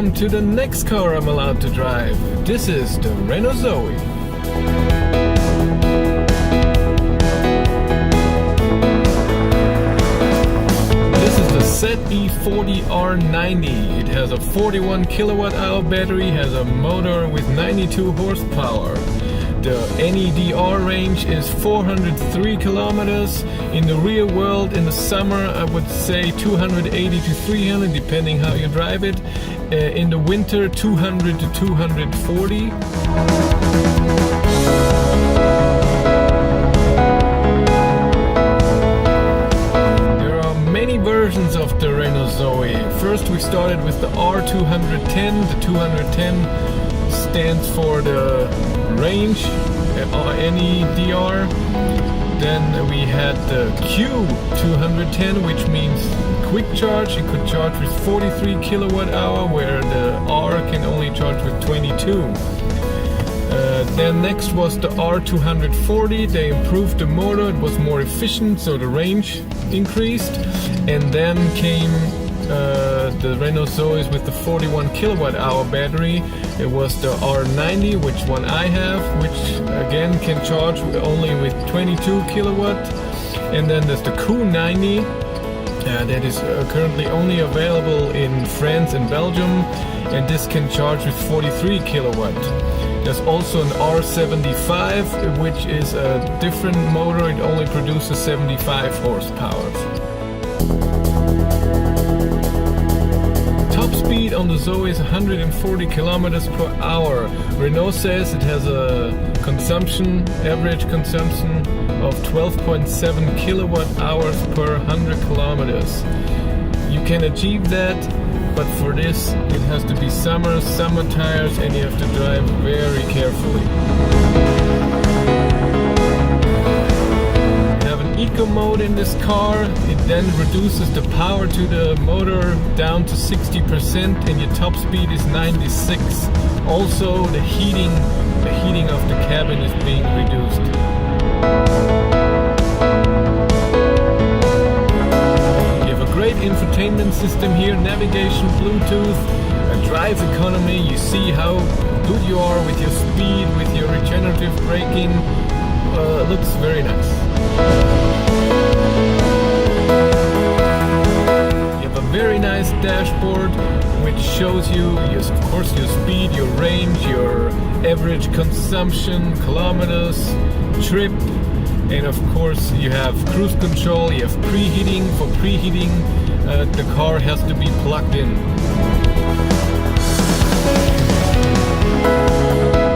welcome to the next car I'm allowed to drive. This is the Renault Zoe. This is the ZE40 R90. It has a 41 kilowatt hour battery, has a motor with 92 horsepower. The NEDR range is 403 kilometers. In the real world, in the summer, I would say 280 to 300, depending how you drive it. In the winter, 200 to 240. There are many versions of the Renault Zoe. First, we started with the R210. The 210 stands for the range, NEDR. Then we had the Q210, which means quick charge. It could charge with 43 kilowatt hour, where the R can only charge with 22. Then next was the R240. They improved the motor, it was more efficient, so the range increased. And then came the Renault Zoe's with the 41 kilowatt hour battery. It was the R90, which one I have, which again can charge only with 22 kilowatt. And then there's the Q90 that is currently only available in France and Belgium, and this can charge with 43 kilowatt. There's also an R75, which is a different motor. It only produces 75 horsepower. Top speed on the Zoe is 140 kilometers per hour. Renault says it has a average consumption of 12.7 kilowatt hours per 100 kilometers. You can achieve that, but for this it has to be summer tires, and you have to drive very carefully. Eco mode in this car. It then reduces the power to the motor down to 60%, and your top speed is 96. Also, the heating of the cabin is being reduced. You have a great infotainment system here, navigation, Bluetooth, a drive economy. You see how good you are with your speed, with your regenerative braking. Looks very nice. You have a very nice dashboard which shows you, yes, of course, your speed, your range, your average consumption, kilometers, trip, and of course you have cruise control, you have preheating. For preheating, the car has to be plugged in.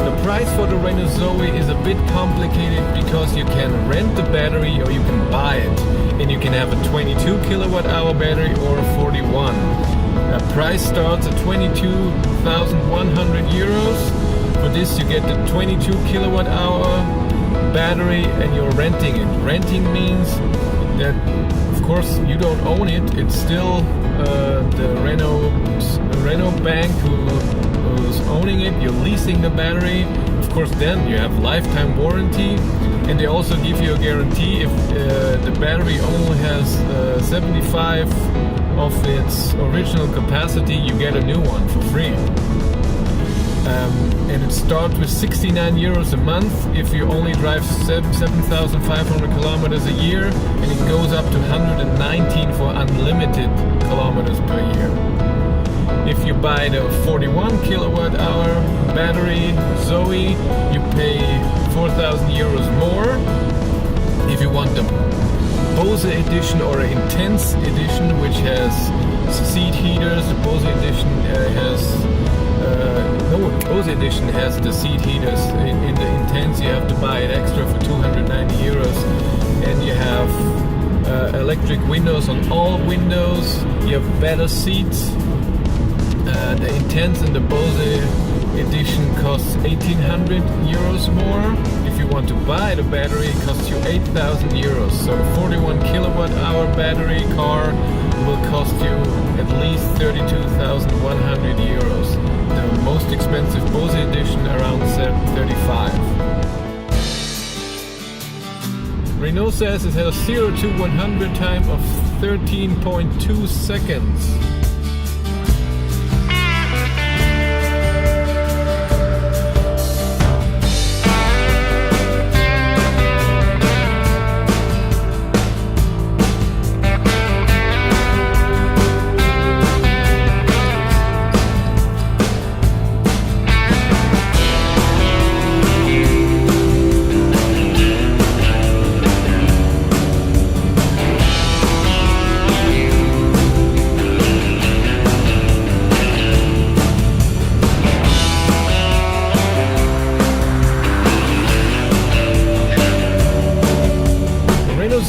The price for the Renault Zoe is a bit complicated because you can rent the battery or you can buy it, and you can have a 22 kilowatt hour battery or a 41. The price starts at 22,100 euros. For this you get the 22 kilowatt hour battery and you're renting it. Renting means that of course you don't own it, it's still the Renault bank who's owning it. You're leasing the battery. Of course, then you have lifetime warranty, and they also give you a guarantee if the battery only has 75 of its original capacity, you get a new one for free. And it starts with 69 euros a month if you only drive 7,500 kilometers a year, and it goes up to 119 for unlimited kilometers per year. If you buy the 41 kilowatt hour battery Zoe, you pay 4,000 euros more. If you want the Bose edition or an Intense edition, which has seat heaters, the Bose edition Bose edition has the seat heaters. In the Intense you have to buy it extra for 290 euros. And you have electric windows on all windows. You have better seats. The Intense and the Bose edition costs 1,800 euros more. If you want to buy the battery, it costs you 8,000 euros. So the 41 kilowatt hour battery car will cost you at least 32,100 euros. The most expensive Bose edition around 35. Renault says it has a 0 to 100 time of 13.2 seconds.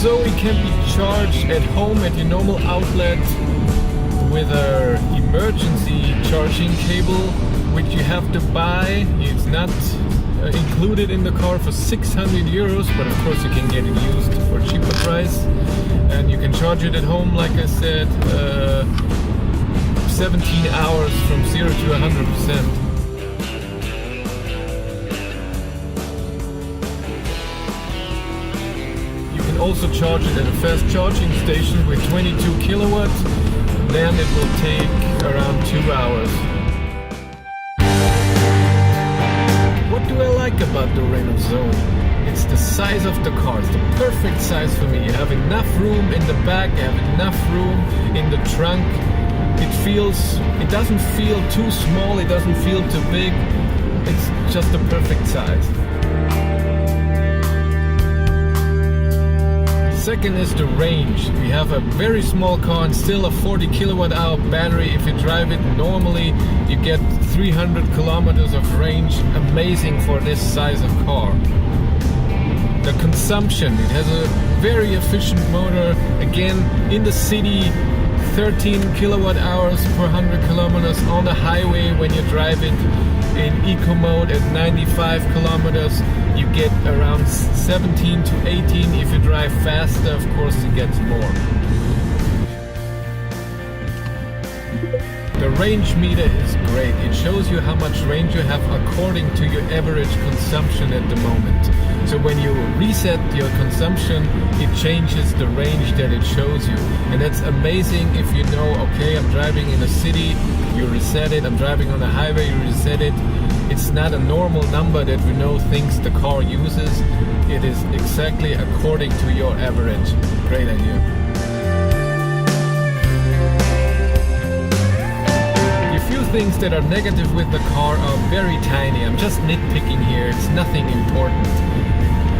Zoe can be charged at home at your normal outlet with an emergency charging cable, which you have to buy. It's not included in the car for 600 euros, but of course you can get it used for a cheaper price. And you can charge it at home, like I said, 17 hours from 0 to 100%. Also charge it at a fast charging station with 22 kilowatts, then it will take around 2 hours. What do I like about the Renault Zoe? It's the size of the car. It's the perfect size for me. You have enough room in the back, you have enough room in the trunk. It doesn't feel too small, it doesn't feel too big. It's just the perfect size. Second is the range. We have a very small car and still a 40 kilowatt hour battery. If you drive it normally, you get 300 kilometers of range. Amazing for this size of car. The consumption, it has a very efficient motor. Again, in the city, 13 kilowatt hours per 100 kilometers. On the highway, when you drive it in eco mode at 95 kilometers, you get around 17 to 18. If you drive faster, of course, it gets more. The range meter is great. It shows you how much range you have according to your average consumption at the moment. So when you reset your consumption, it changes the range that it shows you. And that's amazing if you know, okay, I'm driving in a city, you reset it. I'm driving on a highway, you reset it. It's not a normal number that Renault thinks the car uses. It is exactly according to your average. Great idea. A few things that are negative with the car are very tiny. I'm just nitpicking here. It's nothing important.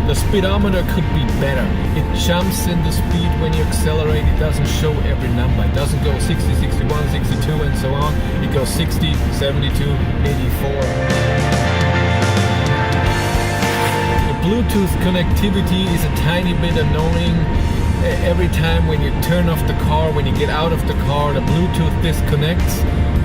The speedometer could be better. It jumps in the speed when you accelerate. It doesn't show every number. It doesn't go 60, 61, 62 and so on. It goes 60, 72, 84. The Bluetooth connectivity is a tiny bit annoying. Every time when you turn off the car, when you get out of the car, the Bluetooth disconnects.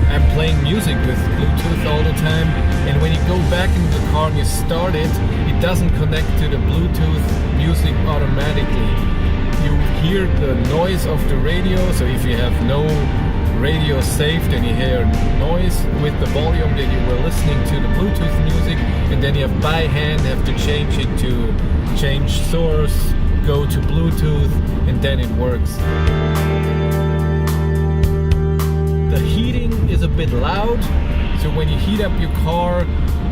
I'm playing music with Bluetooth all the time, and when you go back into the car and you start it, it doesn't connect to the Bluetooth music automatically. You hear the noise of the radio, so if you have no radio saved and you hear noise with the volume that you were listening to the Bluetooth music, and then you have by hand have to change it to change source, go to Bluetooth, and then it works. The heating is a bit loud, so when you heat up your car,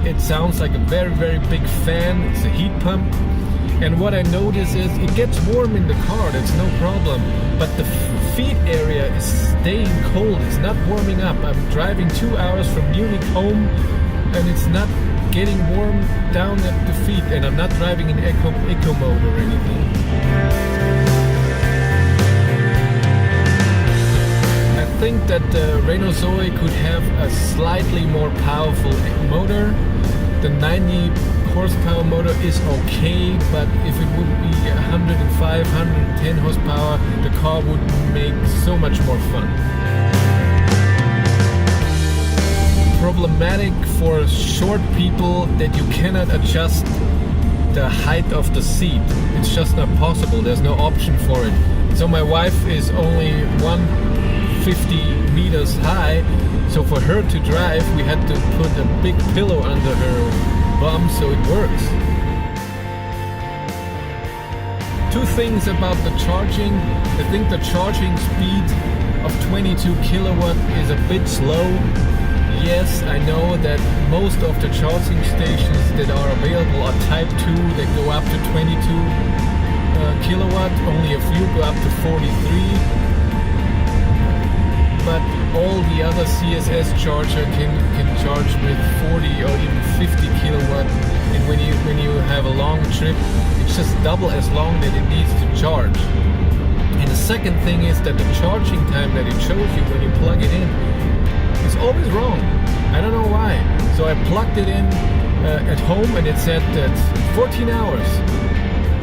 it sounds like a very, very big fan. It's a heat pump. And what I notice is it gets warm in the car, that's no problem. But the feet area is staying cold, it's not warming up. I'm driving 2 hours from Munich home and it's not getting warm down at the feet, and I'm not driving in eco mode or anything. I think that the Renault Zoe could have a slightly more powerful motor. The 90 horsepower motor is okay, but if it would be 105, 110 horsepower, the car would make so much more fun. Problematic for short people that you cannot adjust the height of the seat. It's just not possible, there's no option for it. So my wife is only 150 meters high, so for her to drive we had to put a big pillow under her bum so it works. Two things about the charging. I think the charging speed of 22 kilowatt is a bit slow. Yes, I know that most of the charging stations that are available are Type 2 that go up to 22 kilowatt. Only a few go up to 43. But all the other CSS charger can charge with 40 or even 50 kilowatt. And when you have a long trip, it's just double as long that it needs to charge. And the second thing is that the charging time that it shows you when you plug it in is always wrong. I don't know why. So I plugged it in at home and it said that 14 hours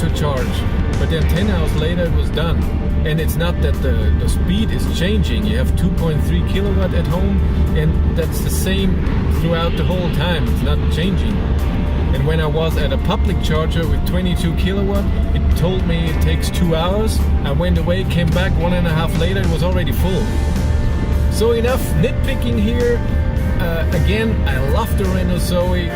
to charge. but then 10 hours later it was done. And it's not that the speed is changing. You have 2.3 kilowatt at home, and that's the same throughout the whole time. It's not changing. And when I was at a public charger with 22 kilowatt, it told me it takes 2 hours. I went away, came back 1.5 later, it was already full. So enough nitpicking here. Again, I love the Renault Zoe.